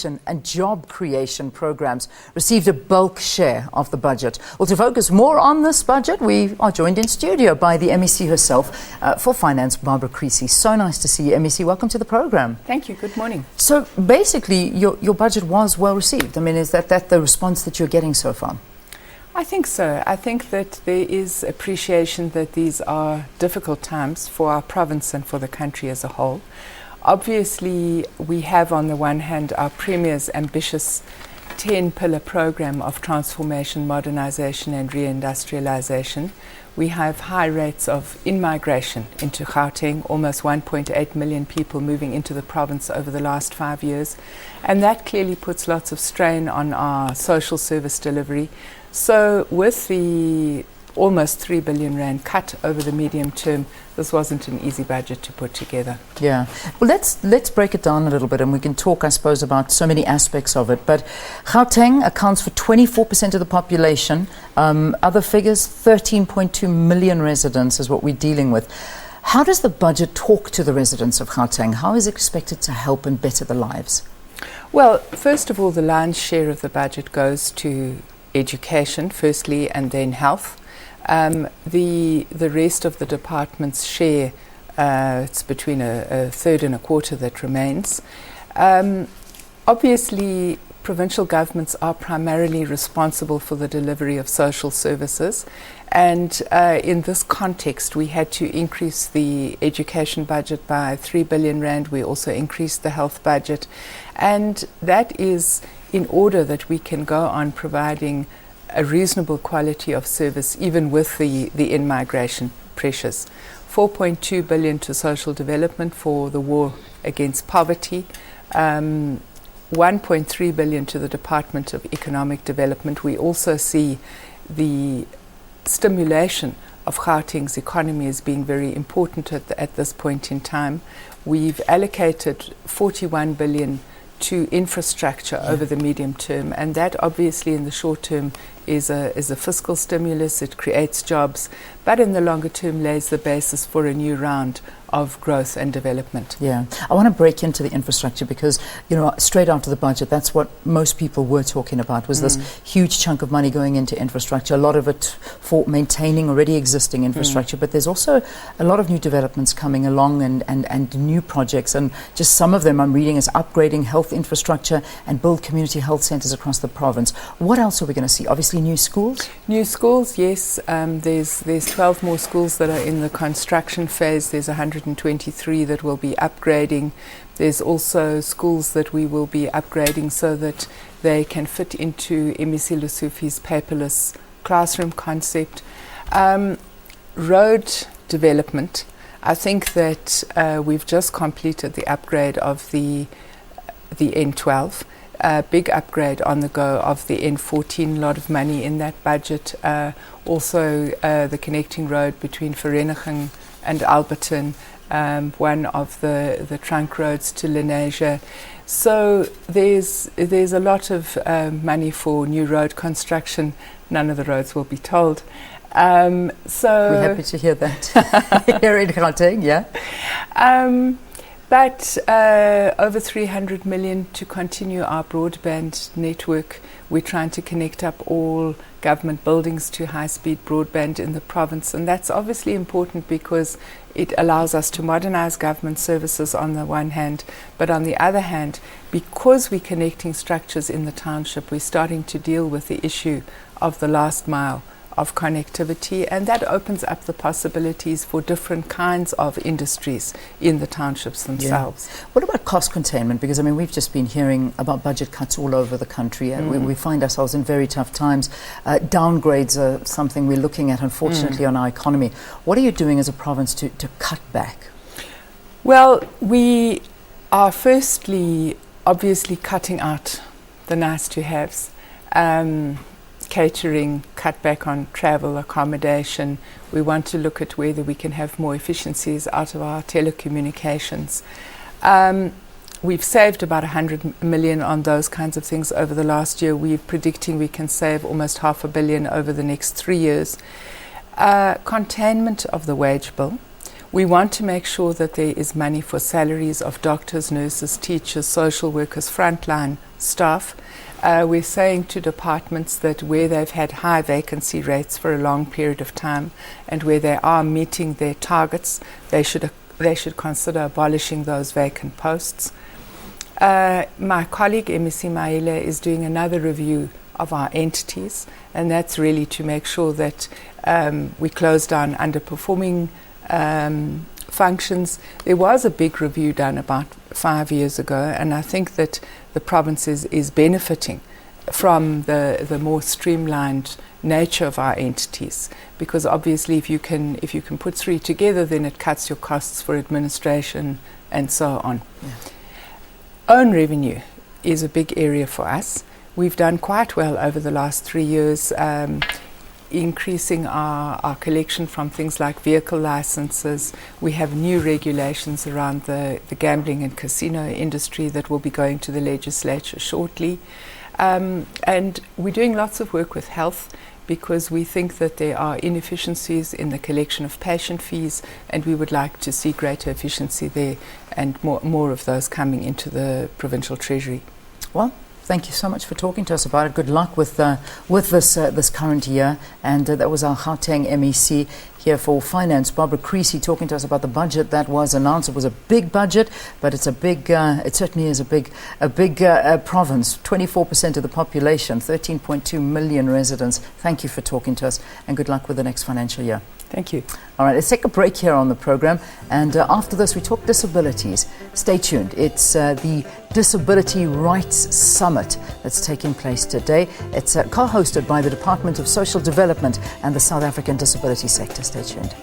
and job creation programs received a bulk share of the budget. Well, to focus more on this budget, we are joined in studio by the MEC herself for Finance, Barbara Creecy. So nice to see you, MEC. Welcome to the program. Thank you. Good morning. So basically, your budget was well received. I mean, is that the response that you're getting so far? I think so. I think that there is appreciation that these are difficult times for our province and for the country as a whole. Obviously, we have on the one hand our Premier's ambitious 10-pillar program of transformation, modernisation and reindustrialisation. We have high rates of in-migration into Gauteng, almost 1.8 million people moving into the province over the last 5 years. And that clearly puts lots of strain on our social service delivery. So with the almost 3 billion rand cut over the medium term, this wasn't an easy budget to put together. Yeah. Well, let's break it down a little bit and we can talk, I suppose, about so many aspects of it. But Gauteng accounts for 24% of the population. Other figures, 13.2 million residents is what we're dealing with. How does the budget talk to the residents of Gauteng? How is it expected to help and better their lives? Well, first of all, the lion's share of the budget goes to education, firstly, and then health. The rest of the department's share, it's between a third and a quarter that remains. Obviously, provincial governments are primarily responsible for the delivery of social services, and in this context we had to increase the education budget by 3 billion rand. We also increased the health budget, and that is in order that we can go on providing a reasonable quality of service even with the in-migration pressures. 4.2 billion to social development for the war against poverty, 1.3 billion to the Department of Economic Development. We also see the stimulation of Gauteng's economy as being very important at this point in time. We've allocated 41 billion to infrastructure over the medium term, and that obviously in the short term is a fiscal stimulus. It creates jobs, but in the longer term lays the basis for a new round of growth and development. Yeah, I want to break into the infrastructure because, you know, straight after the budget, that's what most people were talking about, was this huge chunk of money going into infrastructure, a lot of it for maintaining already existing infrastructure, but there's also a lot of new developments coming along and new projects, and just some of them I'm reading is upgrading health infrastructure and build community health centres across the province. What else are we going to see? Obviously new schools? New schools, yes. There's 12 more schools that are in the construction phase. There's 123 that will be upgrading. There's also schools that we will be upgrading so that they can fit into MEC Lesufi's paperless classroom concept. Road development. I think that we've just completed the upgrade of the N12. Big upgrade on the go of the N14, a lot of money in that budget. Also the connecting road between Vereeniging and Alberton, one of the trunk roads to Lenasia. So there's a lot of money for new road construction. None of the roads will be tolled. So we're happy to hear that here in Gauteng, yeah. But over 300 million to continue our broadband network. We're trying to connect up all government buildings to high-speed broadband in the province, and that's obviously important because it allows us to modernise government services on the one hand, but on the other hand, because we're connecting structures in the township, we're starting to deal with the issue of the last mile of connectivity, and that opens up the possibilities for different kinds of industries in the townships themselves. Yeah. What about cost containment? Because I mean, we've just been hearing about budget cuts all over the country, and we find ourselves in very tough times. Downgrades are something we're looking at, unfortunately, on our economy. What are you doing as a province to cut back? Well, we are firstly obviously cutting out the nice to haves. Catering, cut back on travel, accommodation. We want to look at whether we can have more efficiencies out of our telecommunications. We've saved about 100 million on those kinds of things over the last year. We're predicting we can save almost 500 million over the next 3 years. Containment of the wage bill. We want to make sure that there is money for salaries of doctors, nurses, teachers, social workers, frontline staff. We're saying to departments that where they've had high vacancy rates for a long period of time and where they are meeting their targets, they should consider abolishing those vacant posts. My colleague MEC Maile is doing another review of our entities, and that's really to make sure that we close down underperforming functions. There was a big review done about 5 years ago, and I think that the province is benefiting from the more streamlined nature of our entities, because obviously if you can put 3 together, then it cuts your costs for administration and so on. Yeah. Own revenue is a big area for us. We've done quite well over the last 3 years, increasing our collection from things like vehicle licenses. We have new regulations around the gambling and casino industry that will be going to the legislature shortly. And we're doing lots of work with health, because we think that there are inefficiencies in the collection of patient fees, and we would like to see greater efficiency there and more of those coming into the provincial treasury. Well, thank you so much for talking to us about it. Good luck with this current year. And that was our Gauteng MEC here for Finance, Barbara Creecy, talking to us about the budget that was announced. It was a big budget, but it's a big. It certainly is a big province. 24% of the population, 13.2 million residents. Thank you for talking to us, and good luck with the next financial year. Thank you. All right, let's take a break here on the program, and after this we talk disabilities. Stay tuned. It's the Disability Rights Summit that's taking place today. It's co-hosted by the Department of Social Development and the South African Disability Sector. Stay tuned.